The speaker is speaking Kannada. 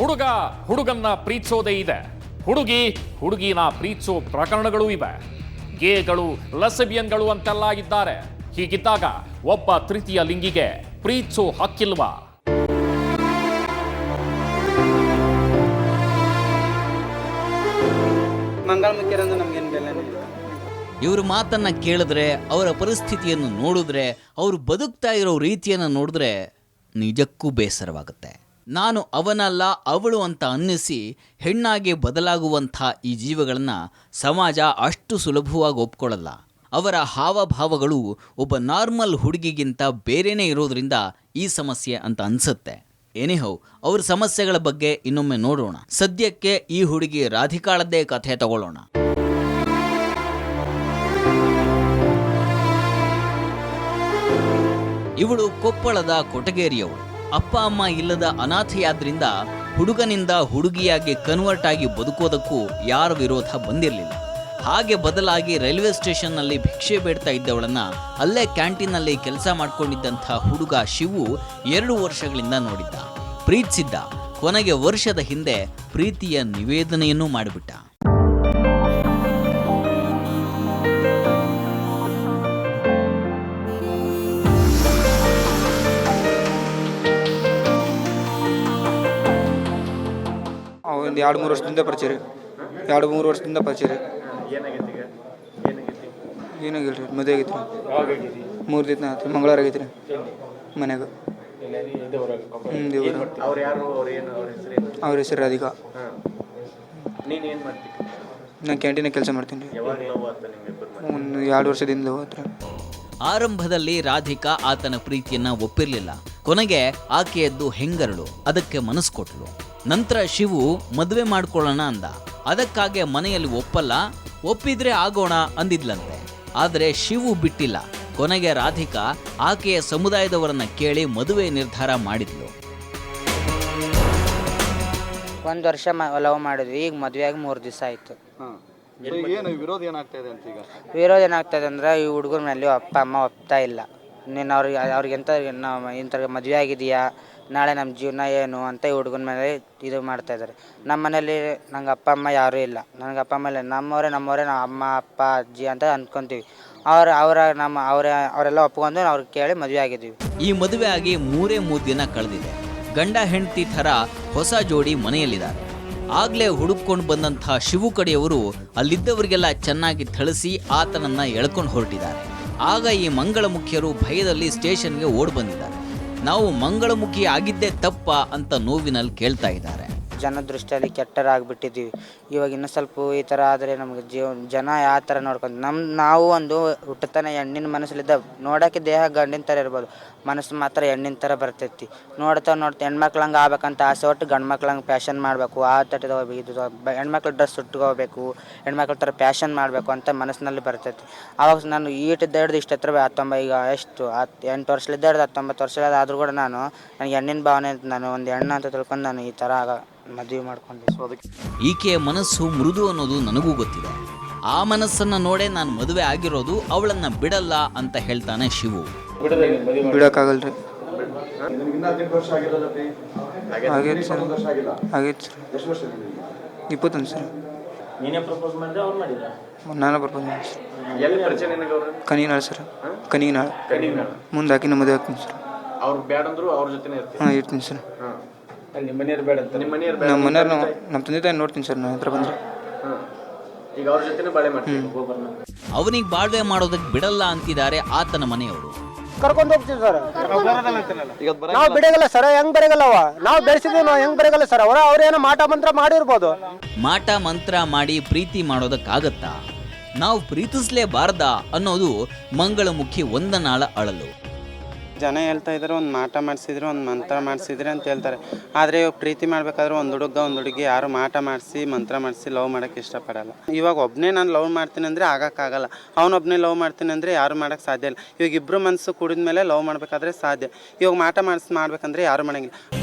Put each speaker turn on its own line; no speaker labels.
ಹುಡುಗ ಹುಡುಗನ್ನ ಪ್ರೀತಿಸೋದೇ ಇದೆ, ಹುಡುಗಿನ ಪ್ರೀತಿಸೋ ಪ್ರಕರಣಗಳು ಇವೆ. ಗೇಗಳು, ಲೆಸ್ಬಿಯನ್ಗಳು ಅಂತೆಲ್ಲ ಇದ್ದಾರೆ. ಹೀಗಿದ್ದಾಗ ಒಬ್ಬ ತೃತೀಯ ಲಿಂಗಿಗೆ ಪ್ರೀತಿಸೋ ಹಕ್ಕಿಲ್ವಾ?
ಮಂಗಳಮುಖಿಯರಂದು ನಮ್ಗೇನು ಬೆಲೆ.
ಇವ್ರ ಮಾತನ್ನ ಕೇಳಿದ್ರೆ, ಅವರ ಪರಿಸ್ಥಿತಿಯನ್ನು ನೋಡಿದ್ರೆ, ಅವರು ಬದುಕ್ತಾ ಇರೋ ರೀತಿಯನ್ನು ನೋಡಿದ್ರೆ ನಿಜಕ್ಕೂ ಬೇಸರವಾಗುತ್ತೆ. ನಾನು ಅವನಲ್ಲ ಅವಳು ಅಂತ ಅನ್ನಿಸಿ ಹೆಣ್ಣಾಗಿ ಬದಲಾಗುವಂಥ ಈ ಜೀವಗಳನ್ನು ಸಮಾಜ ಅಷ್ಟು ಸುಲಭವಾಗಿ ಒಪ್ಕೊಳ್ಳಲ್ಲ. ಅವರ ಹಾವಭಾವಗಳು ಒಬ್ಬ ನಾರ್ಮಲ್ ಹುಡುಗಿಗಿಂತ ಬೇರೆನೇ ಇರೋದ್ರಿಂದ ಈ ಸಮಸ್ಯೆ ಅಂತ ಅನ್ಸುತ್ತೆ. ಎನಿಹೌ, ಅವ್ರ ಸಮಸ್ಯೆಗಳ ಬಗ್ಗೆ ಇನ್ನೊಮ್ಮೆ ನೋಡೋಣ. ಸದ್ಯಕ್ಕೆ ಈ ಹುಡುಗಿ ರಾಧಿಕಾಳದ್ದೇ ಕಥೆ ತಗೊಳ್ಳೋಣ. ಇವಳು ಕೊಪ್ಪಳದ ಕೊಟಗೇರಿಯವಳು. ಅಪ್ಪ ಅಮ್ಮ ಇಲ್ಲದ ಅನಾಥೆಯಾದ್ರಿಂದ ಹುಡುಗನಿಂದ ಹುಡುಗಿಯಾಗಿ ಕನ್ವರ್ಟ್ ಆಗಿ ಬದುಕೋದಕ್ಕೂ ಯಾರ ವಿರೋಧ ಬಂದಿರಲಿಲ್ಲ. ಹಾಗೆ ಬದಲಾಗಿ ರೈಲ್ವೆ ಸ್ಟೇಷನ್ನಲ್ಲಿ ಭಿಕ್ಷೆ ಬೇಡ್ತಾ ಇದ್ದವಳನ್ನ ಅಲ್ಲೇ ಕ್ಯಾಂಟೀನಲ್ಲಿ ಕೆಲಸ ಮಾಡ್ಕೊಂಡಿದ್ದಂಥ ಹುಡುಗ ಶಿವು 2 ವರ್ಷಗಳಿಂದ ನೋಡಿದ್ದ, ಪ್ರೀತಿಸಿದ್ದ. ಕೊನೆಗೆ ವರ್ಷದ ಹಿಂದೆ ಪ್ರೀತಿಯ ನಿವೇದನೆಯನ್ನೂ ಮಾಡಿಬಿಟ್ಟ.
ಒಂದು 2-3 ವರ್ಷದಿಂದ ಪರಿಚಯ ರೀ. 2-3 ವರ್ಷದಿಂದ ಪರಿಚಯ ರೀ. ಏನಾಗಿಲ್ಲ ರೀ, ಮದುವೆ ಆಗೈತೆ ರೀ. 3 ದಿನ ಆಯ್ತು, ಮಂಗಳವಾರ ಆಗೈತೆ ರೀ ಮನ್ಯಾಗ. ಅವ್ರ ಹೆಸರು ರಾಧಿಕಾ. ನಾನು ಕ್ಯಾಂಟೀನಾಗ ಕೆಲಸ ಮಾಡ್ತೀನಿ ರೀ. ಒಂದು 2 ವರ್ಷದಿಂದ ಹೋಗ್ತಾರೆ.
ಆರಂಭದಲ್ಲಿ ರಾಧಿಕಾ ಆತನ ಪ್ರೀತಿಯನ್ನ ಒಪ್ಪಿರಲಿಲ್ಲ. ಕೊನೆಗೆ ಆಕೆಯದ್ದು ಹೆಂಗರಳು, ಅದಕ್ಕೆ ಮನಸ್ಸು ಕೊಟ್ಟಳು. ನಂತರ ಶಿವು ಮದುವೆ ಮಾಡ್ಕೊಳ್ಳೋಣ ಅಂದ. ಅದಕ್ಕಾಗಿ ಮನೆಯಲ್ಲಿ ಒಪ್ಪಲ್ಲ, ಒಪ್ಪಿದ್ರೆ ಆಗೋಣ ಅಂದಿದ್ಲಂತೆ. ಆದರೆ ಶಿವು ಬಿಟ್ಟಿಲ್ಲ. ಕೊನೆಗೆ ರಾಧಿಕಾ ಆಕೆಯ ಸಮುದಾಯದವರನ್ನ ಕೇಳಿ ಮದುವೆ ನಿರ್ಧಾರ ಮಾಡಿದ್ಲು.
1 ವರ್ಷ ಲವ್ ಮಾಡಿದ್ವಿ. ಈಗ ಮದುವೆಯಾಗಿ 3 ದಿವಸ ಆಯಿತು.
ವಿರೋಧ
ಏನಾಗ್ತದೆ ಅಂದ್ರೆ, ಈ ಹುಡುಗರ ಮೇಲೆ ಅಪ್ಪ ಅಮ್ಮ ಒಪ್ತಾ ಇಲ್ಲ. ನೀನು ಅವ್ರಿಗೆಂತ ಇಂಥ ಮದುವೆ ಆಗಿದೆಯಾ, ನಾಳೆ ನಮ್ಮ ಜೀವನ ಏನು ಅಂತ ಈ ಹುಡುಗನ ಮೇಲೆ ಇದು ಮಾಡ್ತಾಯಿದ್ದಾರೆ. ನಮ್ಮ ಮನೇಲಿ ನಂಗೆ ಅಪ್ಪ ಅಮ್ಮ ಯಾರೂ ಇಲ್ಲ. ನನಗೆ ಅಪ್ಪ ಅಮ್ಮ ಇಲ್ಲ. ನಮ್ಮವರೇ ನಾವು ಅಮ್ಮ ಅಪ್ಪ ಅಜ್ಜಿ ಅಂತ ಅಂದ್ಕೊತೀವಿ. ಅವರೆಲ್ಲ ಒಪ್ಕೊಂಡು ಅವ್ರಿಗೆ ಕೇಳಿ ಮದುವೆ ಆಗಿದ್ದೀವಿ.
ಈ ಮದುವೆ ಆಗಿ 3 ದಿನ ಕಳೆದಿದೆ. ಗಂಡ ಹೆಂಡತಿ ಥರ ಹೊಸ ಜೋಡಿ ಮನೆಯಲ್ಲಿದ್ದಾರೆ. ಆಗ್ಲೇ ಹುಡುಕೊಂಡು ಬಂದಂಥ ಶಿವು ಕಡೆಯವರು ಅಲ್ಲಿದ್ದವರಿಗೆಲ್ಲ ಚೆನ್ನಾಗಿ ಥಳಿಸಿ ಆತನನ್ನ ಎಳ್ಕೊಂಡು ಹೊರಟಿದ್ದಾರೆ. ಆಗ ಈ ಮಂಗಳಮುಖಿಯರು ಭಯದಲ್ಲಿ ಸ್ಟೇಷನ್ಗೆ ಓಡ್ ಬಂದಿದ್ದಾರೆ. ನಾವು ಮಂಗಳಮುಖಿ ಆಗಿದ್ದೇ ತಪ್ಪ ಅಂತ ನೋವಿನಲ್ಲಿ ಕೇಳ್ತಾ ಇದ್ದಾರೆ.
ಜನ ದೃಷ್ಟಿಯಲ್ಲಿ ಕೆಟ್ಟರಾಗ್ಬಿಟ್ಟಿದ್ದೀವಿ. ಇವಾಗ ಇನ್ನೂ ಸ್ವಲ್ಪ ಈ ಥರ ಆದರೆ ನಮಗೆ ಜನ ಯಾವ ಥರ ನೋಡ್ಕೊಂಡು ನಾವು ಒಂದು ಹುಟ್ಟುತ್ತಾನೆ ಹೆಣ್ಣಿನ ಮನಸ್ಸಲ್ಲಿದ್ದ ನೋಡೋಕ್ಕೆ ದೇಹ ಗಂಡಿನ ಥರ ಇರ್ಬೋದು, ಮನಸ್ಸು ಮಾತ್ರ ಹೆಣ್ಣಿನ ಥರ ಬರ್ತೈತಿ. ನೋಡ್ತಾ ಹೆಣ್ಮಕ್ಳು ಹಂಗೆ ಆಗ್ಬೇಕಂತ ಆಸೆ ಹೊಟ್ಟು ಗಂಡು ಮಕ್ಳು ಹಂಗೆ ಪ್ಯಾಷನ್ ಮಾಡಬೇಕು, ಆ ತಟ್ಟಿದ ಇದು ಹೆಣ್ಮಕ್ಳು ಡ್ರೆಸ್ ಉಟ್ಕೋಬೇಕು, ಹೆಣ್ಮಕ್ಳ ಥರ ಪ್ಯಾಷನ್ ಮಾಡಬೇಕು ಅಂತ ಮನಸ್ಸಿನಲ್ಲಿ ಬರ್ತೈತಿ. ಆವಾಗ ನಾನು ಈಟಿದ್ದ ಹಿಡ್ದು ಇಷ್ಟ ಹತ್ರ 19 ಈಗ ಎಷ್ಟು 8 ವರ್ಷಲಿದ್ದ ಹಿಡ್ದು 19 ವರ್ಷ ಆದರೂ ಕೂಡ ನನಗೆ ಹೆಣ್ಣಿನ ಭಾವನೆ ನಾನು ಒಂದು ಹೆಣ್ಣು ಅಂತ ತಿಳ್ಕೊಂಡು ನಾನು ಈ ಥರ ಮದುವೆ ಮಾಡ್ಕೊಂಡೆ.
ಈಕೆಯ ಮನಸ್ಸು ಮೃದು ಅನ್ನೋದು ನನಗೂ ಗೊತ್ತಿದೆ. ಆ ಮನಸ್ಸನ್ನ ನೋಡೇ ನಾನು ಮದುವೆ ಆಗಿರೋದು, ಅವಳನ್ನ ಬಿಡಲ್ಲ ಅಂತ ಹೇಳ್ತಾನೆ ಶಿವು.
ಬಿಡೋಕ್ಕಾಗಲ್ರಿ. ಆಗೈತೆ ಸರ್, ಆಗೈತೆ ಸರ್. 21 ಸರ್. ನಾನು ಪ್ರಪೋಸ್ ಮಾಡಿದೆ ಕನಿನಾಳ್ ಸರ್. ಕನಿನಾಳ್ ಮುಂದೆ ಹಾಕಿ ಮದುವೆ ಆಗ್ತೀನಿ ಸರ್. ಹಾಂ, ಇರ್ತೀನಿ ಸರ್. ನಮ್ಮ ಮನೆಯವ್ರು ನಮ್ಮ ತಂದೆ ತಾಯಿ ನೋಡ್ತೀನಿ ಸರ್. ನನ್ನ ಹತ್ರ ಬಂದರೆ
ಅವನಿಗೆ ಬಾಳ್ವೆ ಮಾಡೋದಕ್ಕೆ ಬಿಡಲ್ಲ ಅಂತಿದ್ದಾರೆ ಆತನ ಮನೆಯವರು.
ಕರ್ಕೊಂಡು ಹೋಗ್ತೀವಿ ಸರ್. ನಾವು ಬಿಡಗಲ್ಲ ಸರ್. ಹೆಂಗ್ ಬರಗಲ್ಲವ, ನಾವು ಬೆಳೆಸಿದ್ವಿ, ನಾವು ಹೆಂಗ್ ಬರಗಲ್ಲ ಸರ್. ಅವ್ರೇನೋ ಮಾಟ ಮಂತ್ರ ಮಾಡಿರ್ಬೋದು.
ಮಾಟ ಮಂತ್ರ ಮಾಡಿ ಪ್ರೀತಿ ಮಾಡೋದಕ್ಕಾಗತ್ತಾ? ನಾವು ಪ್ರೀತಿಸ್ಲೇಬಾರ್ದಾ ಅನ್ನೋದು ಮಂಗಳಮುಖಿ ಒಂದನಾಳ ಅಳಲು.
ಜನ ಹೇಳ್ತಾ ಇದ್ದಾರೆ, ಒಂದು ಮಾಟ ಮಾಡಿಸಿದ್ರೆ ಒಂದು ಮಂತ್ರ ಮಾಡಿಸಿದ್ರೆ ಅಂತ ಹೇಳ್ತಾರೆ. ಆದರೆ ಇವಾಗ ಪ್ರೀತಿ ಮಾಡಬೇಕಾದ್ರೆ ಒಂದು ಹುಡುಗಿ ಯಾರು ಮಾಟ ಮಾಡಿಸಿ ಮಂತ್ರ ಮಾಡಿಸಿ ಲವ್ ಮಾಡೋಕ್ಕೆ ಇಷ್ಟಪಡಲ್ಲ. ಇವಾಗ ಒಬ್ಬನೇ ನಾನು ಲವ್ ಮಾಡ್ತೀನಿ ಅಂದರೆ ಆಗೋಕ್ಕಾಗಲ್ಲ. ಅವನೊಬ್ಬನೇ ಲವ್ ಮಾಡ್ತೀನಿ ಅಂದರೆ ಯಾರು ಮಾಡೋಕ್ಕೆ ಸಾಧ್ಯ ಇಲ್ಲ. ಇವಾಗ ಇಬ್ಬರು ಮನಸ್ಸು ಕೂಡಿದ ಮೇಲೆ ಲವ್ ಮಾಡಬೇಕಾದ್ರೆ ಸಾಧ್ಯ. ಇವಾಗ ಮಾಟ ಮಾಡ್ಬೇಕಂದ್ರೆ ಯಾರು ಮಾಡೋಂಗಿಲ್ಲ.